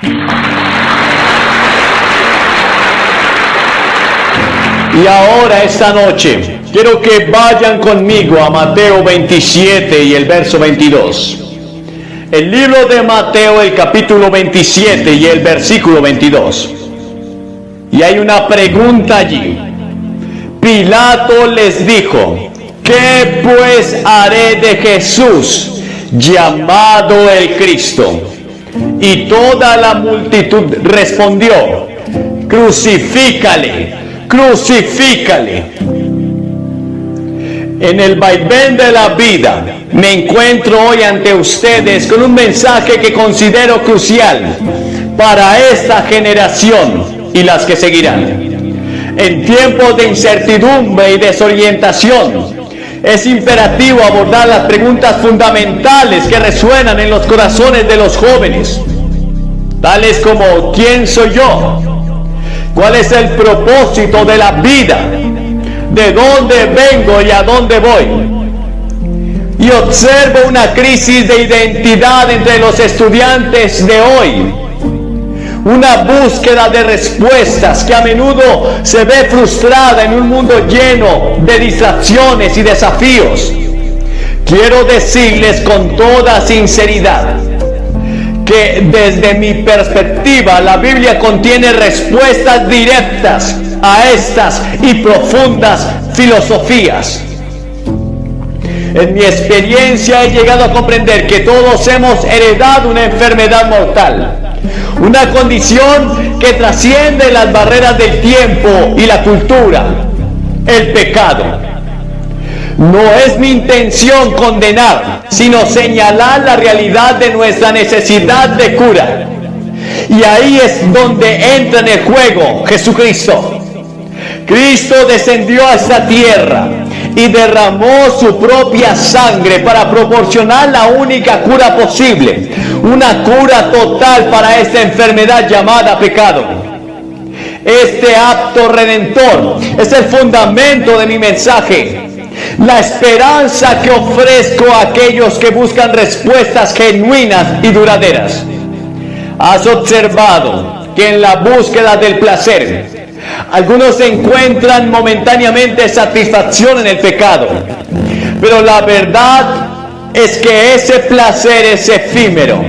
Y ahora, esta noche, quiero que vayan conmigo a Mateo 27 y el verso 22. El libro de Mateo, el capítulo 27 y el versículo 22. Y hay una pregunta allí. Pilato les dijo: ¿qué pues haré de Jesús, llamado el Cristo? Y toda la multitud respondió: crucifícale, crucifícale. En el vaivén de la vida me encuentro hoy ante ustedes con un mensaje que considero crucial para esta generación y las que seguirán. En tiempos de incertidumbre y desorientación, es imperativo abordar las preguntas fundamentales que resuenan en los corazones de los jóvenes, tales como: ¿quién soy yo? ¿Cuál es el propósito de la vida? ¿De dónde vengo y a dónde voy? Y observo una crisis de identidad entre los estudiantes de hoy. Una búsqueda de respuestas que a menudo se ve frustrada en un mundo lleno de distracciones y desafíos. Quiero decirles con toda sinceridad que desde mi perspectiva la Biblia contiene respuestas directas a estas y profundas filosofías. En mi experiencia he llegado a comprender que todos hemos heredado una enfermedad mortal, una condición que trasciende las barreras del tiempo y la cultura: el pecado. No es mi intención condenar, sino señalar la realidad de nuestra necesidad de cura. Y ahí es donde entra en el juego Jesucristo. Cristo descendió a esta tierra y derramó su propia sangre para proporcionar la única cura posible, una cura total para esta enfermedad llamada pecado. Este acto redentor es el fundamento de mi mensaje, la esperanza que ofrezco a aquellos que buscan respuestas genuinas y duraderas. Has observado que en la búsqueda del placer, algunos encuentran momentáneamente satisfacción en el pecado, pero la verdad es que ese placer es efímero,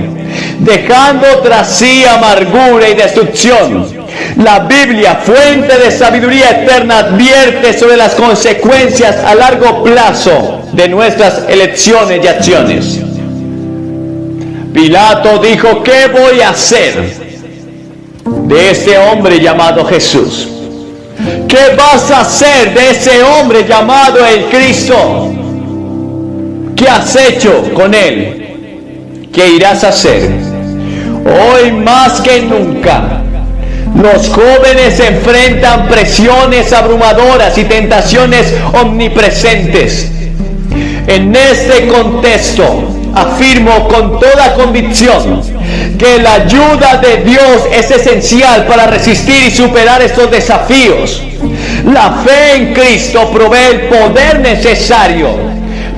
dejando tras sí amargura y destrucción. La Biblia, fuente de sabiduría eterna, advierte sobre las consecuencias a largo plazo de nuestras elecciones y acciones. Pilato dijo: ¿qué voy a hacer de este hombre llamado Jesús? ¿Qué vas a hacer de ese hombre llamado el Cristo? ¿Qué has hecho con él? ¿Qué irás a hacer? Hoy más que nunca, los jóvenes se enfrentan presiones abrumadoras y tentaciones omnipresentes. En este contexto, afirmo con toda convicción que la ayuda de Dios es esencial para resistir y superar estos desafíos. La fe en Cristo provee el poder necesario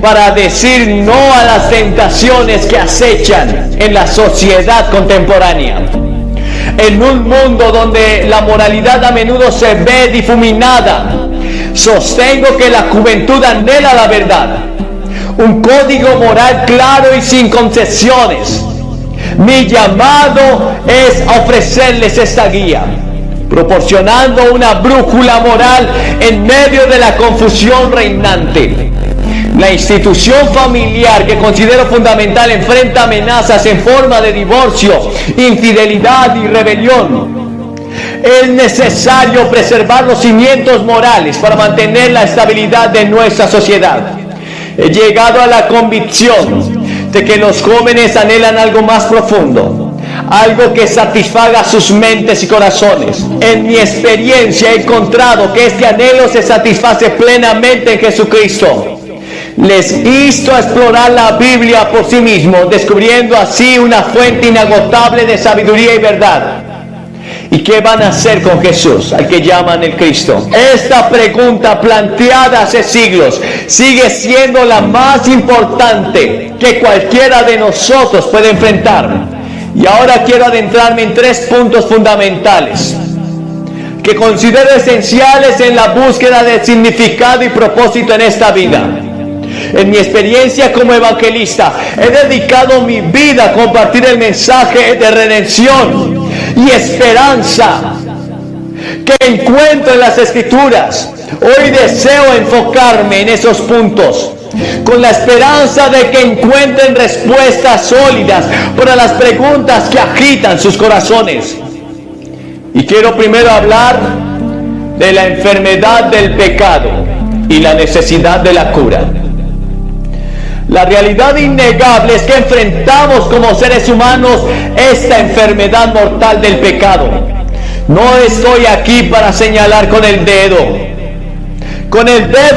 para decir no a las tentaciones que acechan en la sociedad contemporánea. En un mundo donde la moralidad a menudo se ve difuminada, sostengo que la juventud anhela la verdad, un código moral claro y sin concesiones. Mi llamado es a ofrecerles esta guía, proporcionando una brújula moral en medio de la confusión reinante. La institución familiar, que considero fundamental, enfrenta amenazas en forma de divorcio, infidelidad y rebelión. Es necesario preservar los cimientos morales para mantener la estabilidad de nuestra sociedad. He llegado a la convicción de que los jóvenes anhelan algo más profundo, algo que satisfaga sus mentes y corazones. En mi experiencia he encontrado que este anhelo se satisface plenamente en Jesucristo. Les insto a explorar la Biblia por sí mismos, descubriendo así una fuente inagotable de sabiduría y verdad. ¿Y qué van a hacer con Jesús, al que llaman el Cristo? Esta pregunta, planteada hace siglos, sigue siendo la más importante que cualquiera de nosotros puede enfrentar. Y ahora quiero adentrarme en 3 puntos fundamentales que considero esenciales en la búsqueda de significado y propósito en esta vida. En mi experiencia como evangelista, he dedicado mi vida a compartir el mensaje de redención y esperanza que encuentro en las Escrituras. Hoy deseo enfocarme en esos puntos, con la esperanza de que encuentren respuestas sólidas para las preguntas que agitan sus corazones. Y quiero primero hablar de la enfermedad del pecado y la necesidad de la cura. La realidad innegable es que enfrentamos como seres humanos esta enfermedad mortal del pecado. No estoy aquí para señalar con el dedo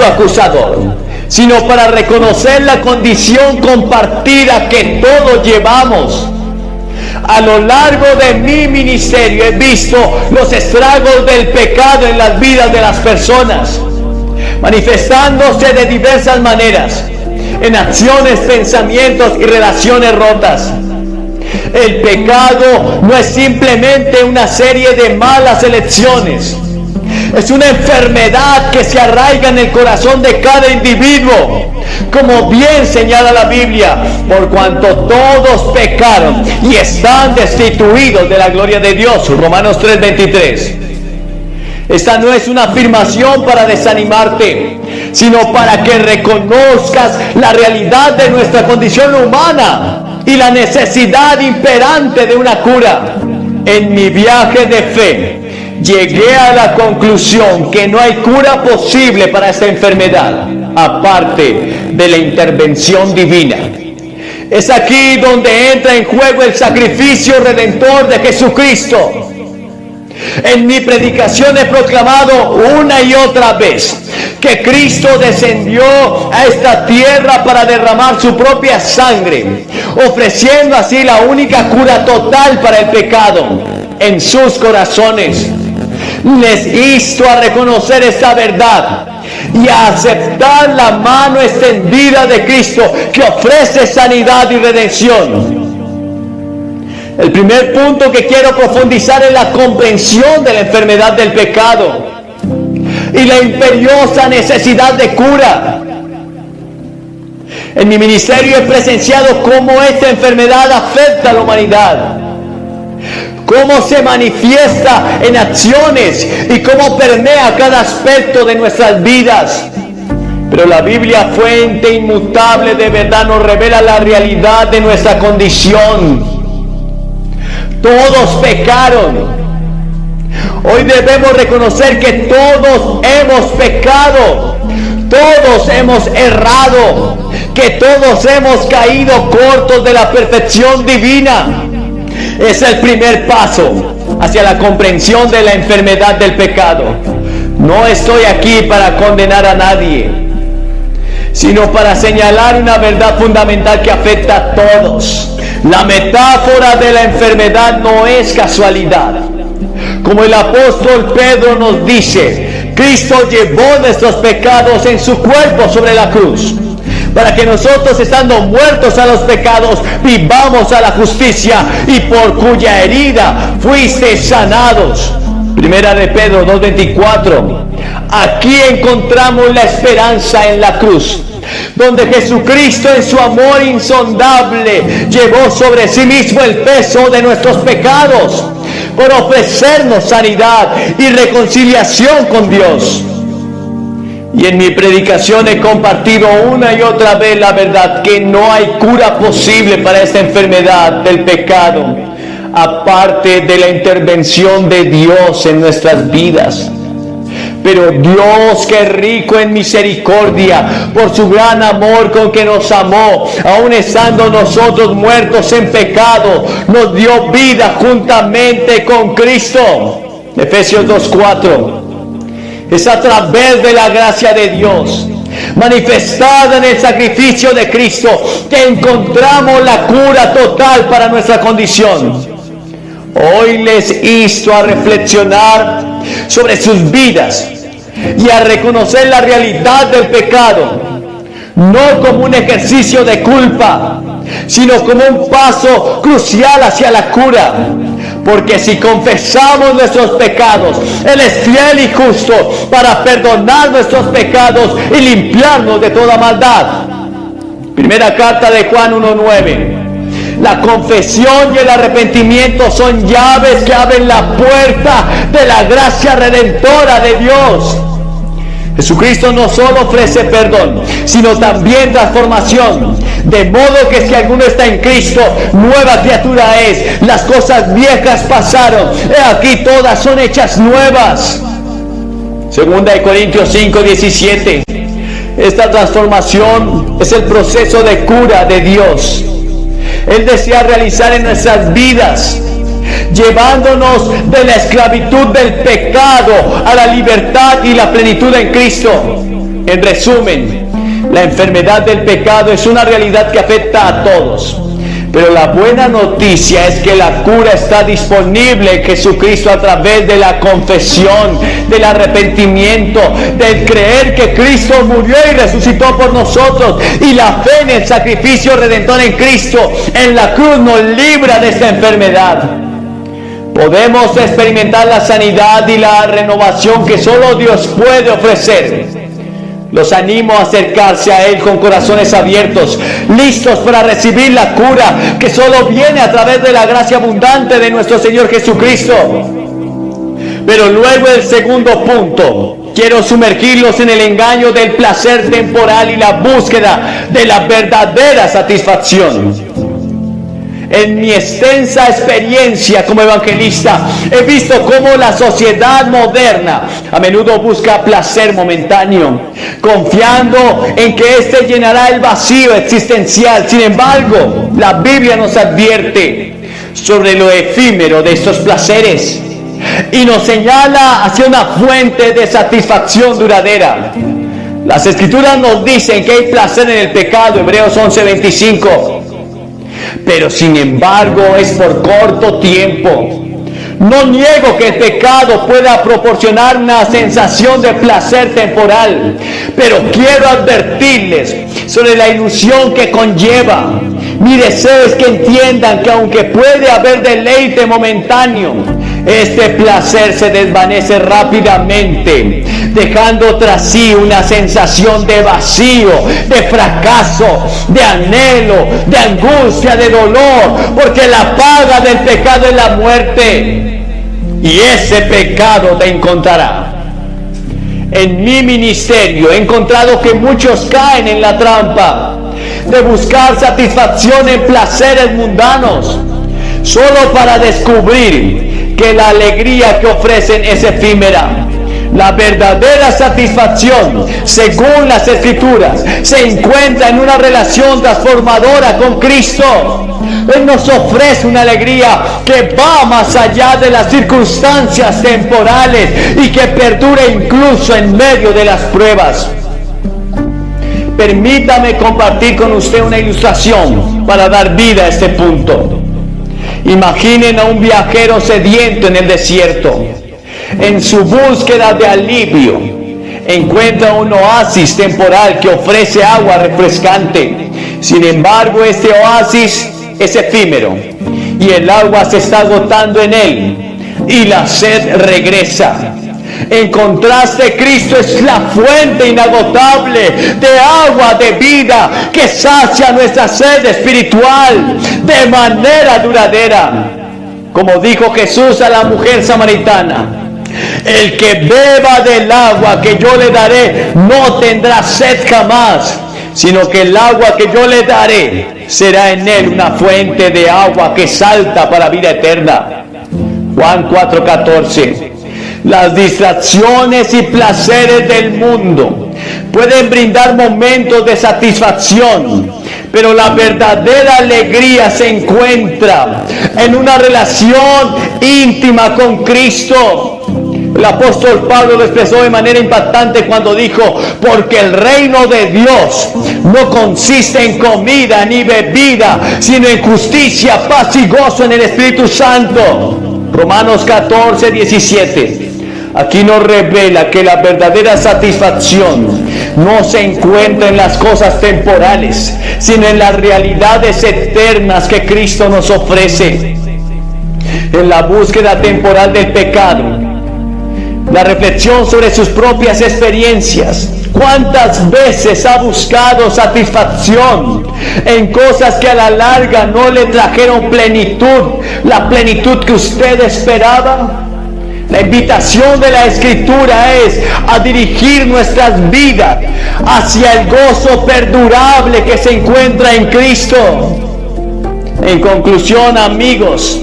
acusador, sino para reconocer la condición compartida que todos llevamos. A lo largo de mi ministerio he visto los estragos del pecado en las vidas de las personas, manifestándose de diversas maneras, en acciones, pensamientos y relaciones rotas. El pecado no es simplemente una serie de malas elecciones. Es una enfermedad que se arraiga en el corazón de cada individuo, como bien señala la Biblia, por cuanto todos pecaron y están destituidos de la gloria de Dios. Romanos 3:23. Esta no es una afirmación para desanimarte, sino para que reconozcas la realidad de nuestra condición humana y la necesidad imperante de una cura. En mi viaje de fe, llegué a la conclusión que no hay cura posible para esta enfermedad, aparte de la intervención divina. Es aquí donde entra en juego el sacrificio redentor de Jesucristo. En mi predicación he proclamado una y otra vez que Cristo descendió a esta tierra para derramar su propia sangre, ofreciendo así la única cura total para el pecado en sus corazones. Les insto a reconocer esta verdad y a aceptar la mano extendida de Cristo que ofrece sanidad y redención. El primer punto que quiero profundizar es la comprensión de la enfermedad del pecado y la imperiosa necesidad de cura. En mi ministerio he presenciado cómo esta enfermedad afecta a la humanidad, cómo se manifiesta en acciones y cómo permea cada aspecto de nuestras vidas. Pero la Biblia, fuente inmutable de verdad, nos revela la realidad de nuestra condición. Todos pecaron. Hoy debemos reconocer que todos hemos pecado, todos hemos errado, que todos hemos caído cortos de la perfección divina. Es el primer paso hacia la comprensión de la enfermedad del pecado. No estoy aquí para condenar a nadie, sino para señalar una verdad fundamental que afecta a todos. La metáfora de la enfermedad no es casualidad. Como el apóstol Pedro nos dice, Cristo llevó nuestros pecados en su cuerpo sobre la cruz, para que nosotros, estando muertos a los pecados, vivamos a la justicia, y por cuya herida fuisteis sanados. Primera de Pedro 2:24. Aquí encontramos la esperanza en la cruz, donde Jesucristo en su amor insondable llevó sobre sí mismo el peso de nuestros pecados, por ofrecernos sanidad y reconciliación con Dios. Y en mi predicación he compartido una y otra vez la verdad que no hay cura posible para esta enfermedad del pecado, aparte de la intervención de Dios en nuestras vidas. Pero Dios, que es rico en misericordia, por su gran amor con que nos amó, aun estando nosotros muertos en pecado, nos dio vida juntamente con Cristo. Efesios 2:4. Es a través de la gracia de Dios, manifestada en el sacrificio de Cristo, que encontramos la cura total para nuestra condición. Hoy les insto a reflexionar sobre sus vidas y a reconocer la realidad del pecado, no como un ejercicio de culpa, sino como un paso crucial hacia la cura. Porque si confesamos nuestros pecados, Él es fiel y justo para perdonar nuestros pecados y limpiarnos de toda maldad. Primera carta de Juan 1:9. La confesión y el arrepentimiento son llaves que abren la puerta de la gracia redentora de Dios. Jesucristo no solo ofrece perdón, sino también transformación. De modo que si alguno está en Cristo, nueva criatura es. Las cosas viejas pasaron, he aquí todas son hechas nuevas. Segunda de Corintios 5:17. Esta transformación es el proceso de cura de Dios. Él desea realizar en nuestras vidas, llevándonos de la esclavitud del pecado a la libertad y la plenitud en Cristo. En resumen, la enfermedad del pecado es una realidad que afecta a todos. Pero la buena noticia es que la cura está disponible en Jesucristo a través de la confesión, del arrepentimiento, del creer que Cristo murió y resucitó por nosotros, y la fe en el sacrificio redentor en Cristo en la cruz nos libra de esta enfermedad. Podemos experimentar la sanidad y la renovación que solo Dios puede ofrecer. Los animo a acercarse a Él con corazones abiertos, listos para recibir la cura que solo viene a través de la gracia abundante de nuestro Señor Jesucristo. Pero luego el segundo punto, quiero sumergirlos en el engaño del placer temporal y la búsqueda de la verdadera satisfacción. En mi extensa experiencia como evangelista, he visto cómo la sociedad moderna a menudo busca placer momentáneo, confiando en que éste llenará el vacío existencial. Sin embargo, la Biblia nos advierte sobre lo efímero de estos placeres y nos señala hacia una fuente de satisfacción duradera. Las Escrituras nos dicen que hay placer en el pecado, Hebreos 11:25. Pero sin embargo es por corto tiempo. No niego que el pecado pueda proporcionar una sensación de placer temporal, pero quiero advertirles sobre la ilusión que conlleva. Mi deseo es que entiendan que aunque puede haber deleite momentáneo, este placer se desvanece rápidamente, dejando tras sí una sensación de vacío, de fracaso, de anhelo, de angustia, de dolor, porque la paga del pecado es la muerte, y ese pecado te encontrará. En mi ministerio he encontrado que muchos caen en la trampa de buscar satisfacción en placeres mundanos, solo para descubrir que la alegría que ofrecen es efímera. La verdadera satisfacción, según las Escrituras, se encuentra en una relación transformadora con Cristo. Él nos ofrece una alegría que va más allá de las circunstancias temporales y que perdura incluso en medio de las pruebas. Permítame compartir con usted una ilustración para dar vida a este punto. Imaginen a un viajero sediento en el desierto. En su búsqueda de alivio, encuentra un oasis temporal que ofrece agua refrescante. Sin embargo, este oasis es efímero y el agua se está agotando en él y la sed regresa. En contraste, Cristo es la fuente inagotable de agua de vida que sacia nuestra sed espiritual de manera duradera. Como dijo Jesús a la mujer samaritana: el que beba del agua que yo le daré no tendrá sed jamás, sino que el agua que yo le daré será en él una fuente de agua que salta para vida eterna. Juan 4:14. Las distracciones y placeres del mundo pueden brindar momentos de satisfacción, pero la verdadera alegría se encuentra en una relación íntima con Cristo. El apóstol Pablo lo expresó de manera impactante cuando dijo: porque el reino de Dios no consiste en comida ni bebida, sino en justicia, paz y gozo en el Espíritu Santo. Romanos 14:17. Aquí nos revela que la verdadera satisfacción no se encuentra en las cosas temporales, sino en las realidades eternas que Cristo nos ofrece. En la búsqueda temporal del pecado, la reflexión sobre sus propias experiencias. ¿Cuántas veces ha buscado satisfacción en cosas que a la larga no le trajeron plenitud, la plenitud que usted esperaba? La invitación de la Escritura es a dirigir nuestras vidas hacia el gozo perdurable que se encuentra en Cristo. En conclusión, amigos,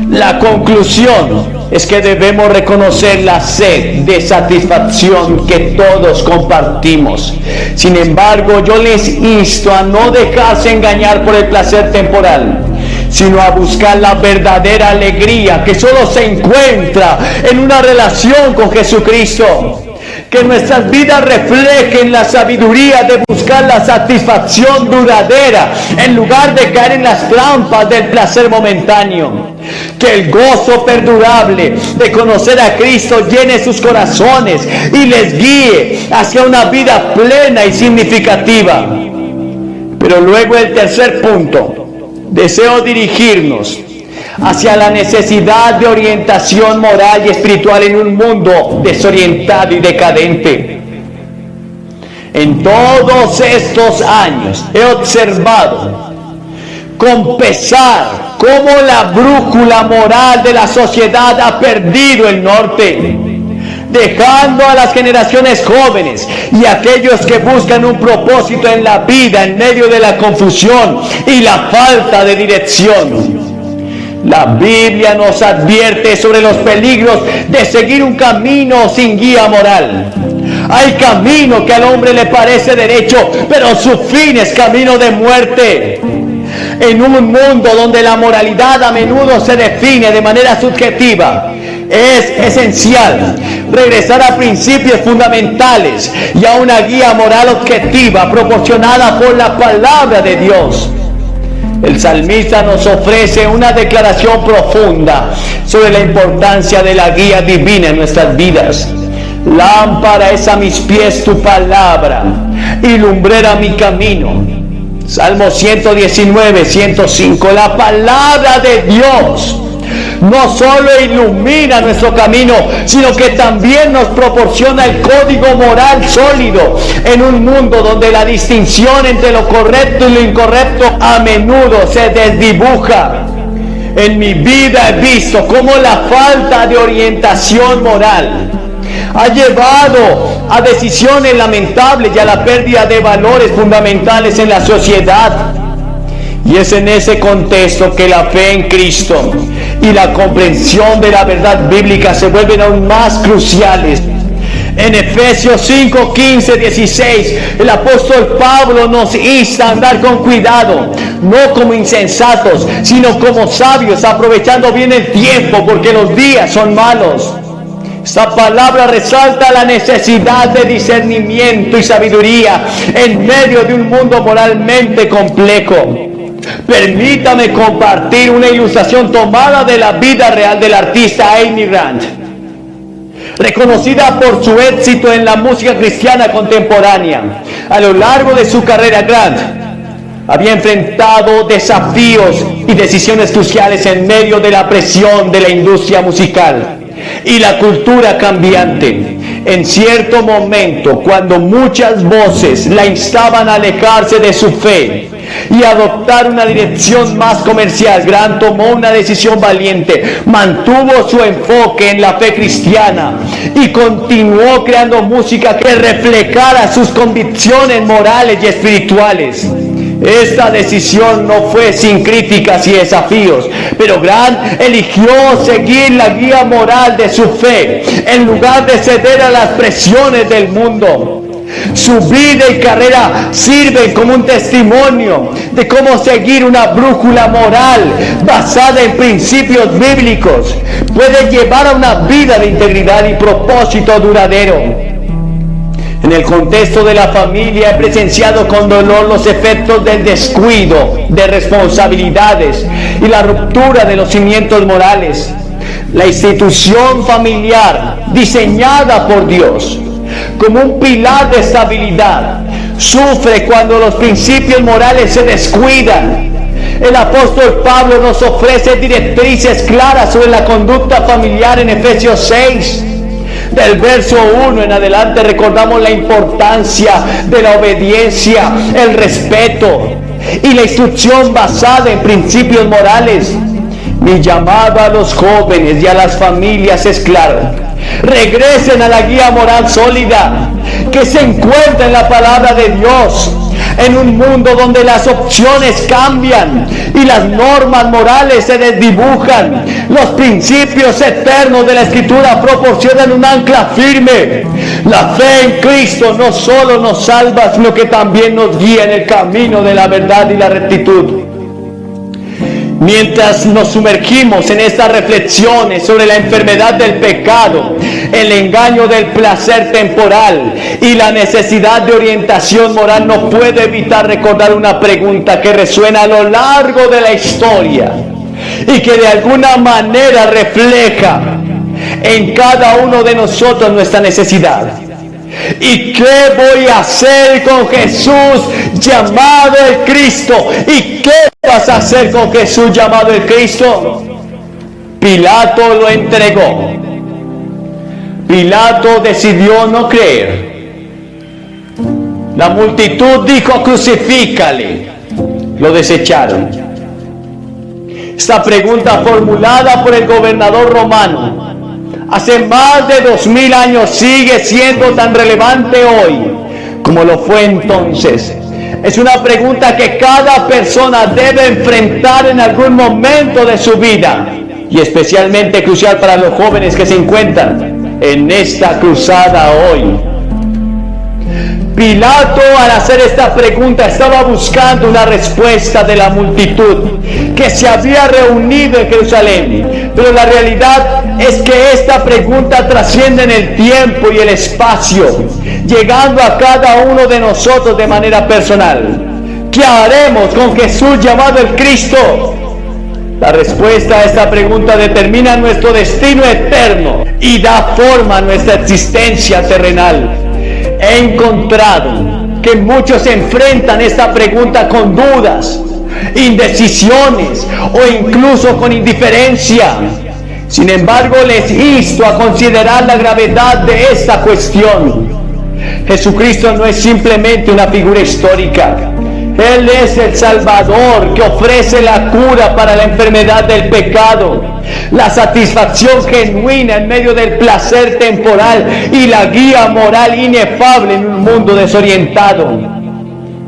la conclusión es que debemos reconocer la sed de satisfacción que todos compartimos. Sin embargo, yo les insto a no dejarse engañar por el placer temporal, sino a buscar la verdadera alegría que solo se encuentra en una relación con Jesucristo. Que nuestras vidas reflejen la sabiduría de buscar la satisfacción duradera en lugar de caer en las trampas del placer momentáneo. Que el gozo perdurable de conocer a Cristo llene sus corazones y les guíe hacia una vida plena y significativa. Pero luego el tercer punto, deseo dirigirnos hacia la necesidad de orientación moral y espiritual en un mundo desorientado y decadente. En todos estos años he observado con pesar cómo la brújula moral de la sociedad ha perdido el norte, dejando a las generaciones jóvenes y aquellos que buscan un propósito en la vida en medio de la confusión y la falta de dirección. La Biblia nos advierte sobre los peligros de seguir un camino sin guía moral. Hay camino que al hombre le parece derecho, pero su fin es camino de muerte. En un mundo donde la moralidad a menudo se define de manera subjetiva, es esencial regresar a principios fundamentales y a una guía moral objetiva proporcionada por la palabra de Dios. El salmista nos ofrece una declaración profunda sobre la importancia de la guía divina en nuestras vidas. Lámpara es a mis pies tu palabra y lumbrera mi camino. Salmo 119, 105. La palabra de Dios no solo ilumina nuestro camino, sino que también nos proporciona el código moral sólido en un mundo donde la distinción entre lo correcto y lo incorrecto a menudo se desdibuja. En mi vida he visto cómo la falta de orientación moral ha llevado a decisiones lamentables y a la pérdida de valores fundamentales en la sociedad. Y es en ese contexto que la fe en Cristo y la comprensión de la verdad bíblica se vuelven aún más cruciales. En Efesios 5, 15, 16, el apóstol Pablo nos insta a andar con cuidado, no como insensatos, sino como sabios, aprovechando bien el tiempo, porque los días son malos. Esta palabra resalta la necesidad de discernimiento y sabiduría en medio de un mundo moralmente complejo. Permítame compartir una ilustración tomada de la vida real del artista Amy Grant. Reconocida por su éxito en la música cristiana contemporánea, a lo largo de su carrera, Grant había enfrentado desafíos y decisiones cruciales en medio de la presión de la industria musical y la cultura cambiante. En cierto momento, cuando muchas voces la instaban a alejarse de su fe y adoptar una dirección más comercial, Grant tomó una decisión valiente, mantuvo su enfoque en la fe cristiana y continuó creando música que reflejara sus convicciones morales y espirituales. Esta decisión no fue sin críticas y desafíos, pero Grant eligió seguir la guía moral de su fe en lugar de ceder a las presiones del mundo. Su vida y carrera sirven como un testimonio de cómo seguir una brújula moral basada en principios bíblicos puede llevar a una vida de integridad y propósito duradero. En el contexto de la familia he presenciado con dolor los efectos del descuido de responsabilidades y la ruptura de los cimientos morales. La institución familiar, diseñada por Dios como un pilar de estabilidad, sufre cuando los principios morales se descuidan. El apóstol Pablo nos ofrece directrices claras sobre la conducta familiar en Efesios 6. Del verso 1 en adelante recordamos la importancia de la obediencia, el respeto y la instrucción basada en principios morales. Mi llamado a los jóvenes y a las familias es claro: regresen a la guía moral sólida que se encuentra en la palabra de Dios. En un mundo donde las opciones cambian y las normas morales se desdibujan, los principios eternos de la Escritura proporcionan un ancla firme. La fe en Cristo no solo nos salva, sino que también nos guía en el camino de la verdad y la rectitud. Mientras nos sumergimos en estas reflexiones sobre la enfermedad del pecado, el engaño del placer temporal y la necesidad de orientación moral, no puedo evitar recordar una pregunta que resuena a lo largo de la historia y que de alguna manera refleja en cada uno de nosotros nuestra necesidad. ¿Y qué voy a hacer con Jesús llamado el Cristo? ¿Y qué vas a hacer con Jesús llamado el Cristo? Pilato lo entregó. Pilato decidió no creer. La multitud dijo: crucifícale. Lo desecharon. Esta pregunta formulada por el gobernador romano hace más de 2000 años sigue siendo tan relevante hoy como lo fue entonces. Es una pregunta que cada persona debe enfrentar en algún momento de su vida, y especialmente crucial para los jóvenes que se encuentran en esta cruzada hoy. Pilato, al hacer esta pregunta, estaba buscando una respuesta de la multitud que se había reunido en Jerusalén. Pero la realidad es que esta pregunta trasciende en el tiempo y el espacio, llegando a cada uno de nosotros de manera personal. ¿Qué haremos con Jesús llamado el Cristo? La respuesta a esta pregunta determina nuestro destino eterno y da forma a nuestra existencia terrenal. He encontrado que muchos enfrentan esta pregunta con dudas, indecisiones o incluso con indiferencia. Sin embargo, les insto a considerar la gravedad de esta cuestión. Jesucristo no es simplemente una figura histórica. Él es el Salvador que ofrece la cura para la enfermedad del pecado, la satisfacción genuina en medio del placer temporal y la guía moral inefable en un mundo desorientado.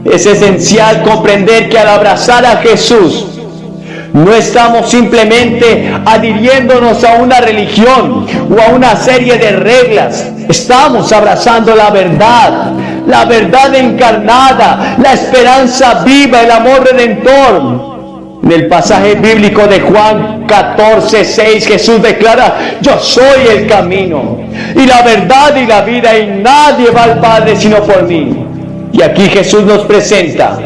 Es esencial comprender que al abrazar a Jesús, no estamos simplemente adhiriéndonos a una religión o a una serie de reglas. Estamos abrazando la verdad encarnada, la esperanza viva, el amor redentor. En el pasaje bíblico de Juan 14:6, Jesús declara: yo soy el camino y la verdad y la vida, y nadie va al Padre sino por mí. Y aquí Jesús nos presenta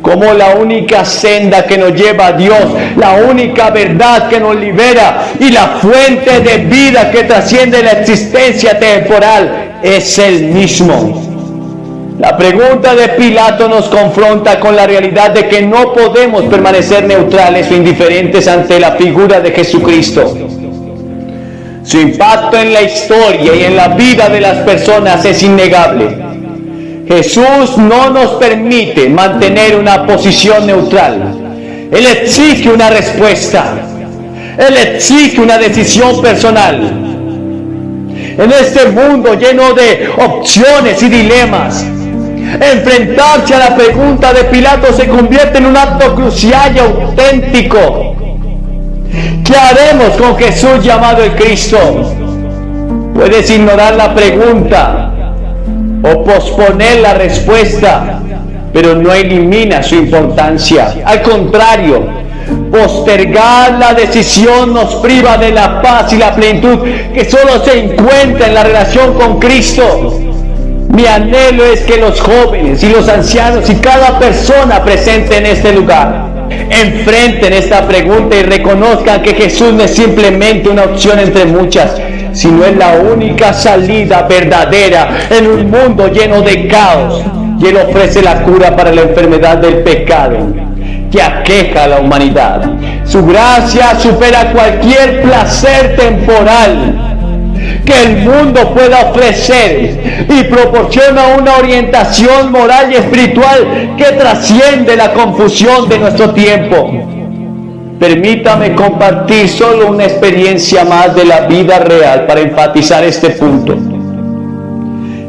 como la única senda que nos lleva a Dios, la única verdad que nos libera y la fuente de vida que trasciende la existencia temporal es Él mismo. La pregunta de Pilato nos confronta con la realidad de que no podemos permanecer neutrales o indiferentes ante la figura de Jesucristo. Su impacto en la historia y en la vida de las personas es innegable. Jesús no nos permite mantener una posición neutral. Él exige una respuesta. Él exige una decisión personal. En este mundo lleno de opciones y dilemas, enfrentarse a la pregunta de Pilato se convierte en un acto crucial y auténtico. ¿Qué haremos con Jesús llamado el Cristo? Puedes ignorar la pregunta o posponer la respuesta, pero no elimina su importancia. Al contrario, postergar la decisión nos priva de la paz y la plenitud que solo se encuentra en la relación con Cristo. Mi anhelo es que los jóvenes y los ancianos y cada persona presente en este lugar Enfrenten esta pregunta y reconozcan que Jesús no es simplemente una opción entre muchas, sino es la única salida verdadera en un mundo lleno de caos. Y Él ofrece la cura para la enfermedad del pecado que aqueja a la humanidad. Su gracia supera cualquier placer temporal que el mundo pueda ofrecer y proporciona una orientación moral y espiritual que trasciende la confusión de nuestro tiempo. Permítame compartir solo una experiencia más de la vida real para enfatizar este punto.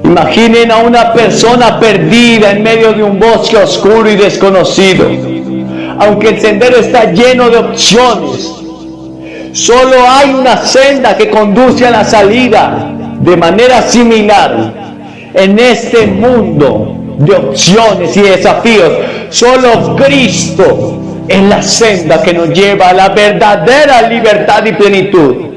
Imaginen a una persona perdida en medio de un bosque oscuro y desconocido. Aunque el sendero está lleno de opciones, solo hay una senda que conduce a la salida. De manera similar, en este mundo de opciones y desafíos, solo Cristo es la senda que nos lleva a la verdadera libertad y plenitud.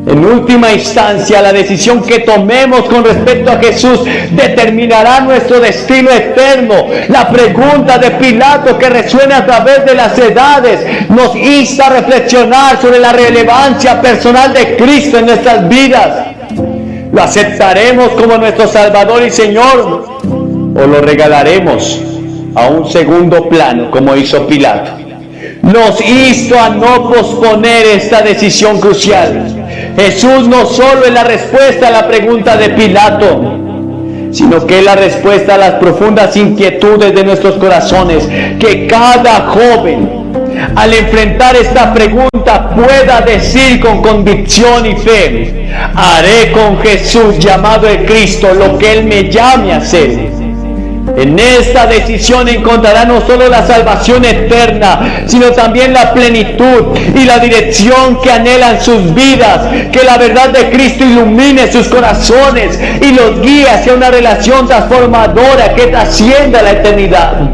En última instancia, la decisión que tomemos con respecto a Jesús determinará nuestro destino eterno. La pregunta de Pilato, que resuena a través de las edades, nos insta a reflexionar sobre la relevancia personal de Cristo en nuestras vidas. ¿Lo aceptaremos como nuestro Salvador y Señor o lo regalaremos a un segundo plano como hizo Pilato? Nos insto a no posponer esta decisión crucial. Jesús no solo es la respuesta a la pregunta de Pilato, sino que es la respuesta a las profundas inquietudes de nuestros corazones. Que cada joven, al enfrentar esta pregunta, pueda decir con convicción y fe: haré con Jesús, llamado el Cristo, lo que Él me llame a hacer. En esta decisión encontrará no solo la salvación eterna, sino también la plenitud y la dirección que anhelan sus vidas. Que la verdad de Cristo ilumine sus corazones y los guíe hacia una relación transformadora que trascienda la eternidad.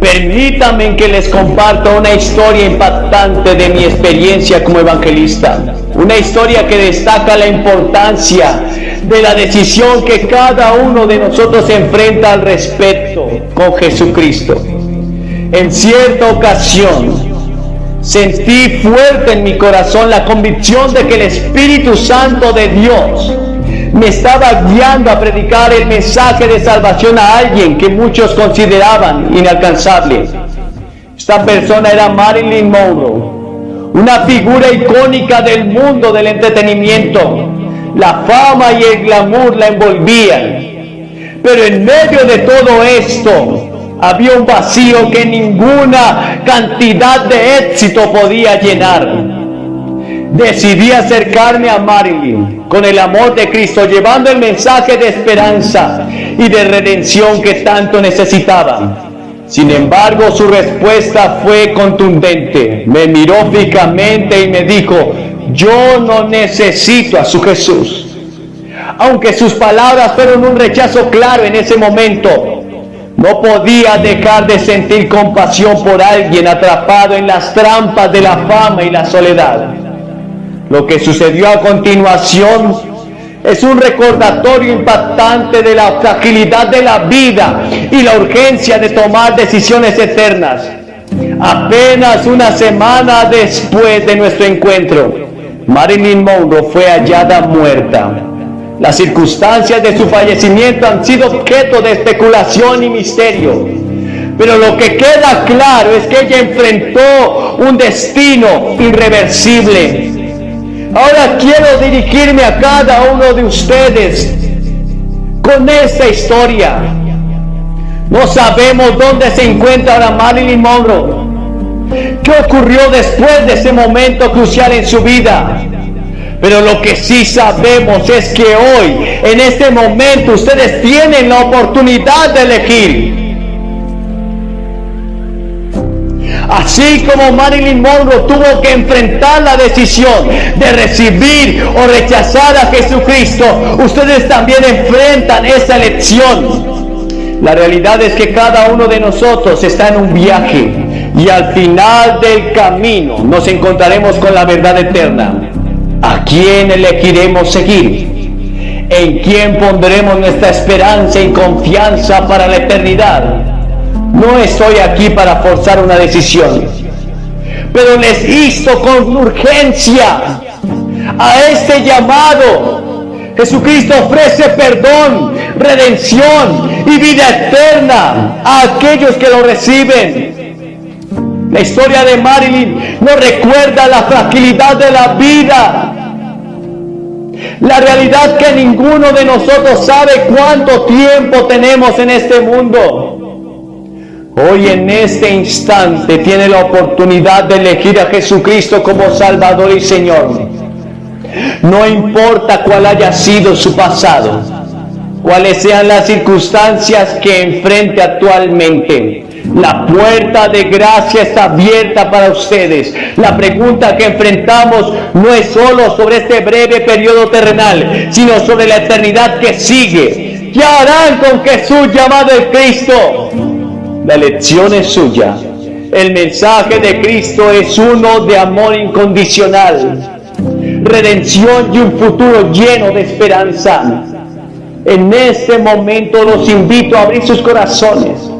Permítanme que les comparta una historia impactante de mi experiencia como evangelista. Una historia que destaca la importancia de la decisión que cada uno de nosotros enfrenta al respecto con Jesucristo. En cierta ocasión, sentí fuerte en mi corazón la convicción de que el Espíritu Santo de Dios me estaba guiando a predicar el mensaje de salvación a alguien que muchos consideraban inalcanzable. Esta persona era Marilyn Monroe, una figura icónica del mundo del entretenimiento. La fama y el glamour la envolvían, pero en medio de todo esto había un vacío que ninguna cantidad de éxito podía llenar. Decidí acercarme a Marilyn con el amor de Cristo, llevando el mensaje de esperanza y de redención que tanto necesitaba. Sin embargo, su respuesta fue contundente. Me miró fijamente y me dijo: yo no necesito a su Jesús. Aunque sus palabras fueron un rechazo claro en ese momento, no podía dejar de sentir compasión por alguien atrapado en las trampas de la fama y la soledad. Lo que sucedió a continuación es un recordatorio impactante de la fragilidad de la vida y la urgencia de tomar decisiones eternas. Apenas una semana después de nuestro encuentro, Marilyn Monroe fue hallada muerta. Las circunstancias de su fallecimiento han sido objeto de especulación y misterio, pero lo que queda claro es que ella enfrentó un destino irreversible. Ahora quiero dirigirme a cada uno de ustedes con esta historia. No sabemos dónde se encuentra ahora Marilyn Monroe. ¿Qué ocurrió después de ese momento crucial en su vida? Pero lo que sí sabemos es que hoy, en este momento, ustedes tienen la oportunidad de elegir. Así como Marilyn Monroe tuvo que enfrentar la decisión de recibir o rechazar a Jesucristo, ustedes también enfrentan esa elección. La realidad es que cada uno de nosotros está en un viaje y al final del camino nos encontraremos con la verdad eterna. ¿A quién elegiremos seguir? ¿En quién pondremos nuestra esperanza y confianza para la eternidad? No estoy aquí para forzar una decisión, pero les insto con urgencia a este llamado. Jesucristo ofrece perdón, redención y vida eterna a aquellos que lo reciben. La historia de Marilyn nos recuerda la fragilidad de la vida, la realidad que ninguno de nosotros sabe cuánto tiempo tenemos en este mundo. Hoy en este instante tiene la oportunidad de elegir a Jesucristo como Salvador y Señor. No importa cuál haya sido su pasado, cuáles sean las circunstancias que enfrente actualmente, la puerta de gracia está abierta para ustedes. La pregunta que enfrentamos no es solo sobre este breve periodo terrenal, sino sobre la eternidad que sigue. ¿Qué harán con Jesús llamado el Cristo? La elección es suya. El mensaje de Cristo es uno de amor incondicional, redención y un futuro lleno de esperanza. En este momento los invito a abrir sus corazones.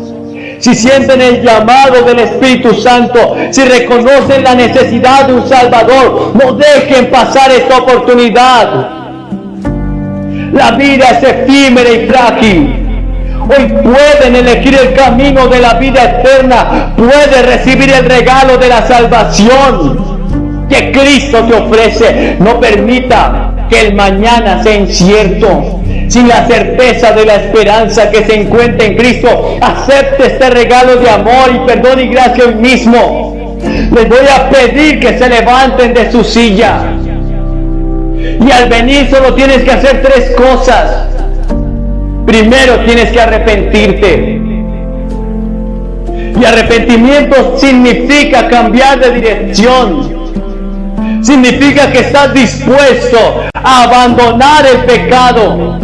Si sienten el llamado del Espíritu Santo, si reconocen la necesidad de un Salvador, no dejen pasar esta oportunidad. La vida es efímera y frágil. Hoy pueden elegir el camino de la vida eterna. Pueden recibir el regalo de la salvación que Cristo te ofrece. No permita que el mañana sea incierto. Sin la certeza de la esperanza que se encuentra en Cristo, acepte este regalo de amor y perdón y gracia hoy mismo. Les voy a pedir que se levanten de su silla. Y al venir solo tienes que hacer 3 cosas. Primero tienes que arrepentirte. Y arrepentimiento significa cambiar de dirección. Significa que estás dispuesto a abandonar el pecado.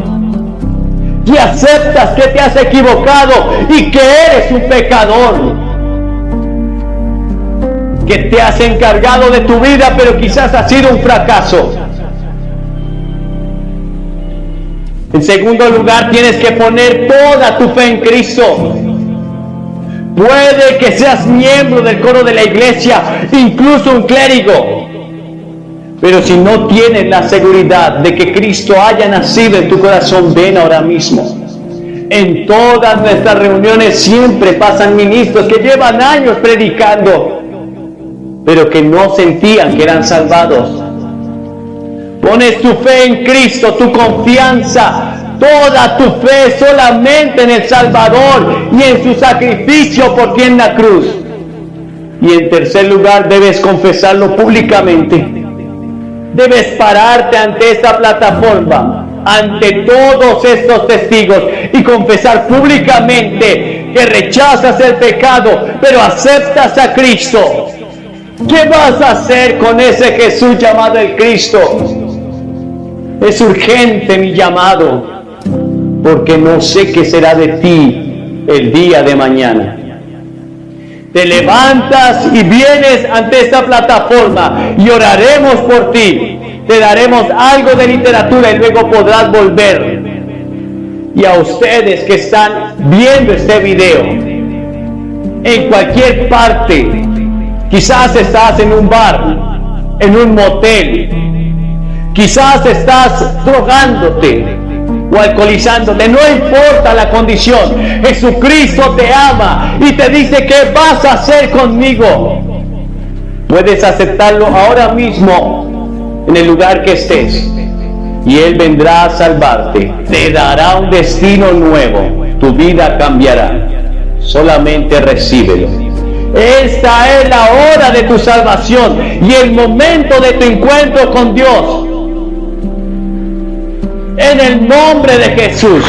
Y aceptas que te has equivocado y que eres un pecador. Que te has encargado de tu vida, pero quizás ha sido un fracaso. En segundo lugar, tienes que poner toda tu fe en Cristo. Puede que seas miembro del coro de la iglesia, incluso un clérigo. Pero si no tienes la seguridad de que Cristo haya nacido en tu corazón, ven ahora mismo. En todas nuestras reuniones siempre pasan ministros que llevan años predicando, pero que no sentían que eran salvados. Pones tu fe en Cristo, tu confianza, toda tu fe solamente en el Salvador y en su sacrificio por ti en la cruz. Y en tercer lugar, debes confesarlo públicamente. Debes pararte ante esta plataforma, ante todos estos testigos y confesar públicamente que rechazas el pecado, pero aceptas a Cristo. ¿Qué vas a hacer con ese Jesús llamado el Cristo? Es urgente mi llamado, porque no sé qué será de ti el día de mañana. Te levantas y vienes ante esta plataforma y oraremos por ti. Te daremos algo de literatura y luego podrás volver. Y a ustedes que están viendo este video, en cualquier parte, quizás estás en un bar, en un motel, quizás estás drogándote o alcoholizándote, no importa la condición, Jesucristo te ama y te dice: ¿qué vas a hacer conmigo? Puedes aceptarlo ahora mismo en el lugar que estés y Él vendrá a salvarte, te dará un destino nuevo, tu vida cambiará. Solamente recíbelo. Esta es la hora de tu salvación y el momento de tu encuentro con Dios. En el nombre de Jesús.